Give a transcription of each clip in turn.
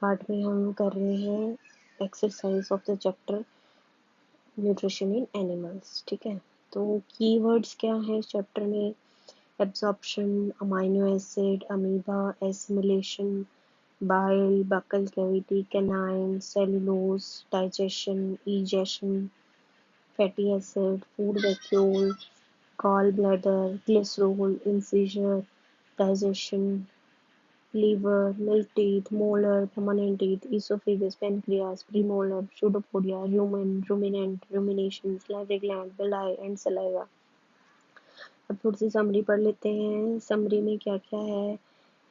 Part में हम कर रहे हैं exercise of the chapter nutrition in animals. ठीक है, तो कीवर्ड्स क्या है चैप्टर में? Absorption, amino acid, amoeba, assimilation, bile, buccal cavity, canine, cellulose, digestion, egestion, fatty acid, food vacuole, gall bladder, glycerol, incisor, digestion, liver, milk teeth, molar, permanent teeth, esophagus, pancreas, premolar, pseudopodia, rumen, ruminant, rumination, salivary gland, villi and saliva। अब थोड़ी सी summary पढ़ लेते हैं। Summary में क्या क्या है?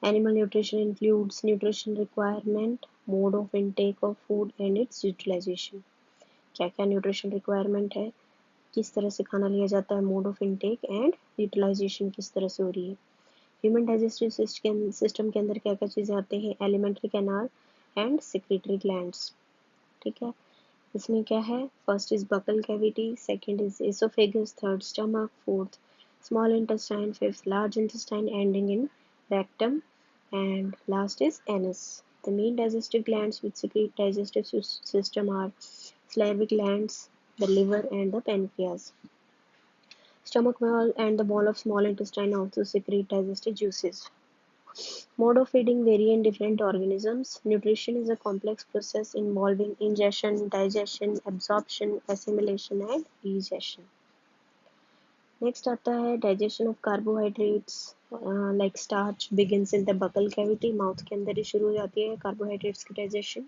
Animal nutrition includes nutrition requirement, mode of intake of food and its utilization. क्या क्या न्यूट्रिशन रिक्वायरमेंट है, किस तरह से खाना लिया जाता है, mode of intake and utilization किस तरह से हो रही है। ह्यूमन डाइजेस्टिव सिस्टम के अंदर क्या क्या चीज़ें आती हैं? Alimentary canal and secretary glands. ठीक है, इसमें क्या है? First is buccal cavity, second is oesophagus, third stomach, fourth small intestine, fifth large intestine ending in rectum, and last is anus. The main digestive glands which secrete digestive system are salivary glands, the liver and the pancreas. Stomach wall and the wall of small intestine also secrete digestive juices. Mode of feeding vary in different organisms. Nutrition is a complex process involving ingestion, digestion, absorption, assimilation and digestion. Next आता है digestion of carbohydrates like starch begins in the buccal cavity, mouth के अंदर ही शुरू हो जाती है carbohydrates की digestion.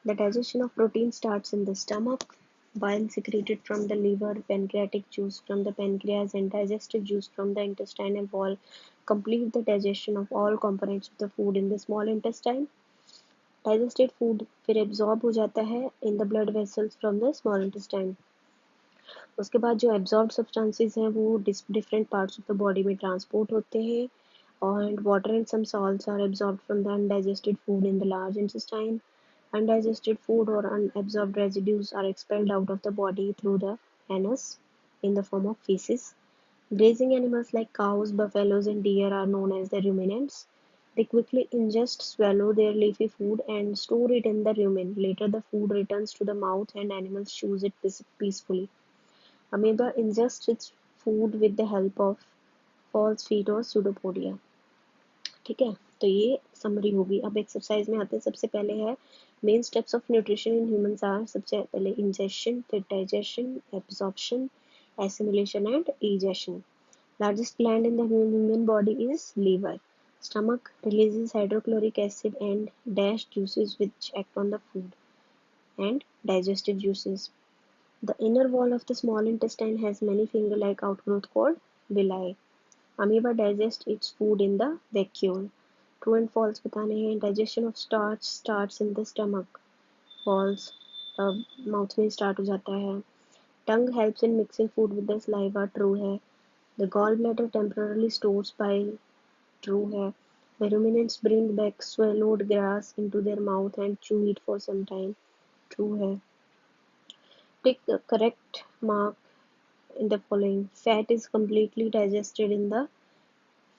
The digestion of protein starts in the stomach. Bile secreted from the liver, pancreatic juice from the pancreas, and digestive juice from the intestinal wall complete the digestion of all components of the food in the small intestine. Digested food फिर absorb हो जाता है in the blood vessels from the small intestine. उसके बाद जो absorbed substances हैं वो different parts of the body में transport होते हैं, and water and some salts are absorbed from the undigested food in the large intestine. Undigested food or unabsorbed residues are expelled out of the body through the anus in the form of feces. Grazing animals like cows, buffaloes, and deer are known as the ruminants. They quickly ingest, swallow their leafy food, and store it in the rumen. Later, the food returns to the mouth and animals chew it peacefully. Amoeba ingests its food with the help of false feet or pseudopodia. ठीक है, तो ये summary होगी। अब exercise में आते हैं। सबसे पहले है main steps of nutrition in humans are, सबसे पहले इंजेशन, फिर digestion, absorption, assimilation and egestion. Largest gland in the human body is liver. Stomach releases hydrochloric acid and dash juices which act on the food and digestive juices. The inner wall of the small intestine has many finger-like outgrowth called villi. Amoeba digests its food in the vacuole. True and false बताने हैं। Digestion of starch starts in the stomach. False, mouth में start हो जाता है। Tongue helps in mixing food with the saliva. True है। The gallbladder temporarily stores bile. True है। The ruminants bring back swallowed grass into their mouth and chew it for some time. True है। Tick the correct mark in the following. Fat is completely digested in the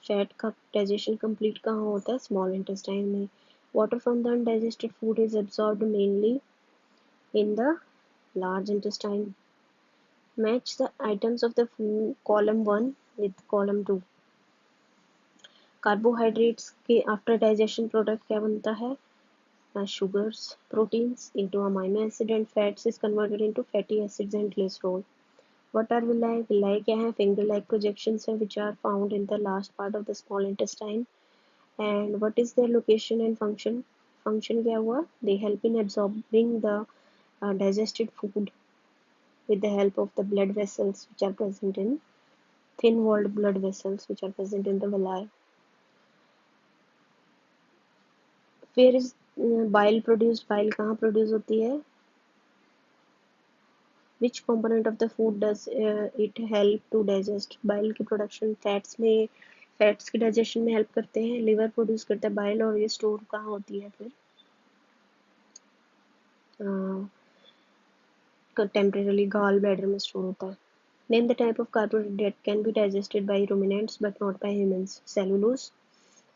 fat का digestion complete कहाँ होता है? Small intestine में. Water from the undigested food is absorbed mainly in the large intestine. Match the items of the column 1 with column 2. Carbohydrates के after digestion product क्या बनता है? Sugars, proteins into amino acid and fats is converted into fatty acids and glycerol. What are villi? Villi क्या है? Finger-like projections है which are found in the last part of the small intestine. And what is their location and function? Function क्या हुआ? They help in absorbing the digested food with the help of the blood vessels which are present in thin-walled blood vessels which are present in the villi. Where is bile produced? Bile कहाँ produce होती है? Which component of the food does it help to digest? Bile की production fats में, fats की digestion में help करते हैं. Liver produce करता है bile और ये store कहाँ होती है फिर? टेम्परेली गॉल ब्लैडर में स्टोर होता है. Name the type of carbohydrate that can be digested by ruminants but not bye humans. Cellulose.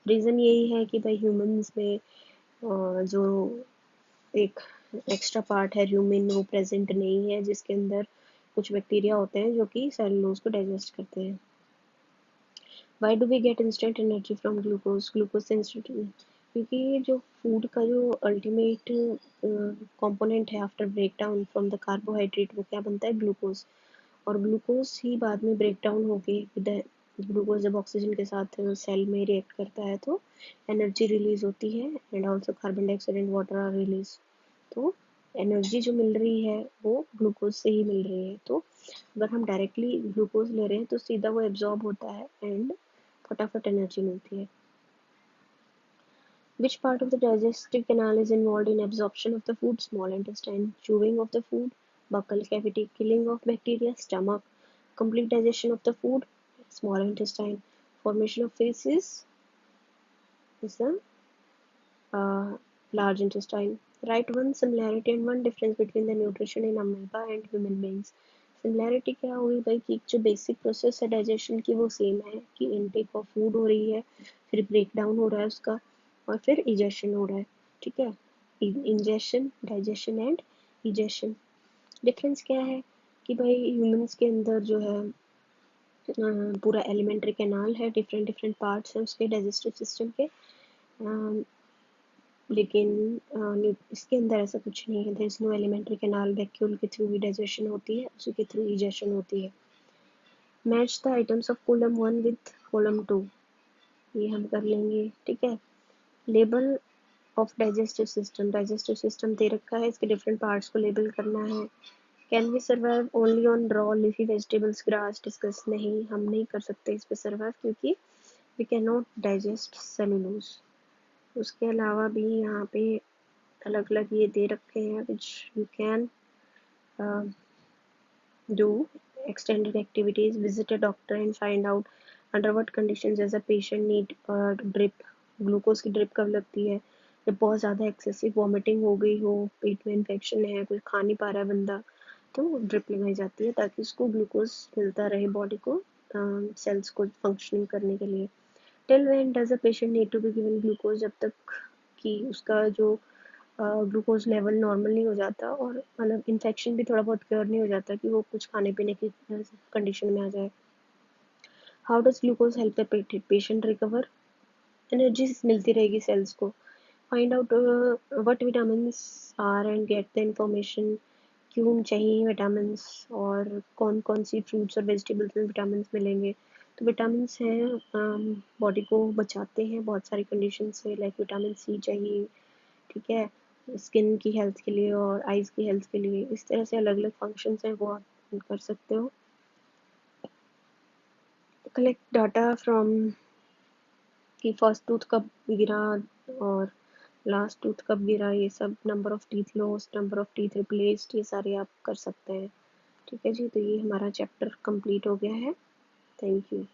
Reason यही है कि भाई ह्यूमंस में जो एक एक्स्ट्रा पार्ट है र्यूमिन वो प्रेजेंट नहीं है, जिसके अंदर कुछ बैक्टीरिया होते हैं जो कि सेलुलोज को डाइजेस्ट करते हैं। Why do we get instant energy from glucose? Glucose से इंस्टेंट, क्योंकि जो फूड का जो अल्टीमेट कंपोनेंट है after break down from the carbohydrate, वो क्या बनता है? ग्लूकोज। और ग्लूकोज ही बाद में ब्रेक डाउन होके ग्लूकोज जब ऑक्सीजन के साथ सेल में रिएक्ट करता है तो एनर्जी रिलीज होती है, and also carbon dioxide and water are release. तो एनर्जी जो मिल रही है वो ग्लूकोज से ही मिल रही है। तो अगर हम डायरेक्टली ग्लूकोज ले रहे हैं तो सीधा वो एब्जॉर्ब होता है एंड फटाफट एनर्जी मिलती है। Which part of the digestive canal is involved in absorption of the food? Small intestine. Chewing of the food, buccal cavity. Killing of bacteria, stomach. Complete digestion of the food, small intestine. Formation of feces is the large intestine. Write one similarity and one difference between the nutrition in amoeba and human beings. Similarity क्या हुई भाई कि जो basic process है digestion की वो same है, कि इनटेक ऑफ फूड हो रही है, फिर ब्रेक डाउन हो रहा है उसका, और फिर इजेशन हो रहा है। ठीक है, ingestion, digestion and egestion. Difference क्या है कि भाई ह्यूमंस के अंदर जो है पूरा एलिमेंट्री कैनाल है, डिफरेंट डिफरेंट पार्ट्स हैं उसके डाइजेस्टिव सिस्टम के, लेकिन इसके अंदर ऐसा कुछ नहीं है। There is no alimentary canal, vacuole के थ्रू ही डाइजेशन होती है, उसी के थ्रू इजेशन होती है। Match the items of column 1 with column 2, ये हम कर लेंगे। ठीक है, लेबल ऑफ डाइजेस्टिव सिस्टम दे रखा है, इसके डिफरेंट पार्ट्स को लेबल करना है। Can we survive only on raw leafy vegetables, grass? Discuss नहीं, हम नहीं कर सकते इस पे सर्वाइव, क्योंकि we can not digest cellulose. उसके अलावा भी यहाँ पे अलग अलग ये दे रखे हैं which you can do extended activities, visit a doctor and find out under what conditions does a patient need drip, glucose की ड्रिप कब लगती है? जब बहुत ज़्यादा एक्सेसिव वॉमिटिंग हो गई हो, पेट में इन्फेक्शन है, कोई खा नहीं पा रहा है बंदा, तो ड्रिप लगाई जाती है ताकि उसको ग्लूकोज मिलता रहे बॉडी को, सेल्स को फंक्शनिंग करने के लिए। Till when does a patient need to be given glucose? जब तक कि उसका जो ग्लूकोज लेवल नॉर्मल नहीं हो जाता, और मतलब इन्फेक्शन भी थोड़ा बहुत क्योर नहीं हो जाता कि वो कुछ खाने पीने की कंडीशन में आ जाए। How does glucose help the patient recover? Energy मिलती रहेगी सेल्स को। Find out what vitamins are and get the information, क्यों चाहिए विटामिन्स, और कौन कौन सी फ्रूट्स और वेजिटेबल्स में विटामिन्स मिलेंगे। तो विटामिन्स हैं, बॉडी को बचाते हैं बहुत सारी कंडीशन से, लाइक विटामिन सी चाहिए, ठीक है, स्किन की हेल्थ के लिए और आइज़ की हेल्थ के लिए। इस तरह से अलग अलग फंक्शंस हैं वो आप कर सकते हो। कलेक्ट डाटा फ्रॉम कि फर्स्ट टूथ कब गिरा और लास्ट टूथ कब गिरा, ये सब, number of teeth lost, number of teeth replaced, ये सारे आप कर सकते हैं। ठीक है जी, तो ये हमारा चैप्टर कंप्लीट हो गया है। Thank you.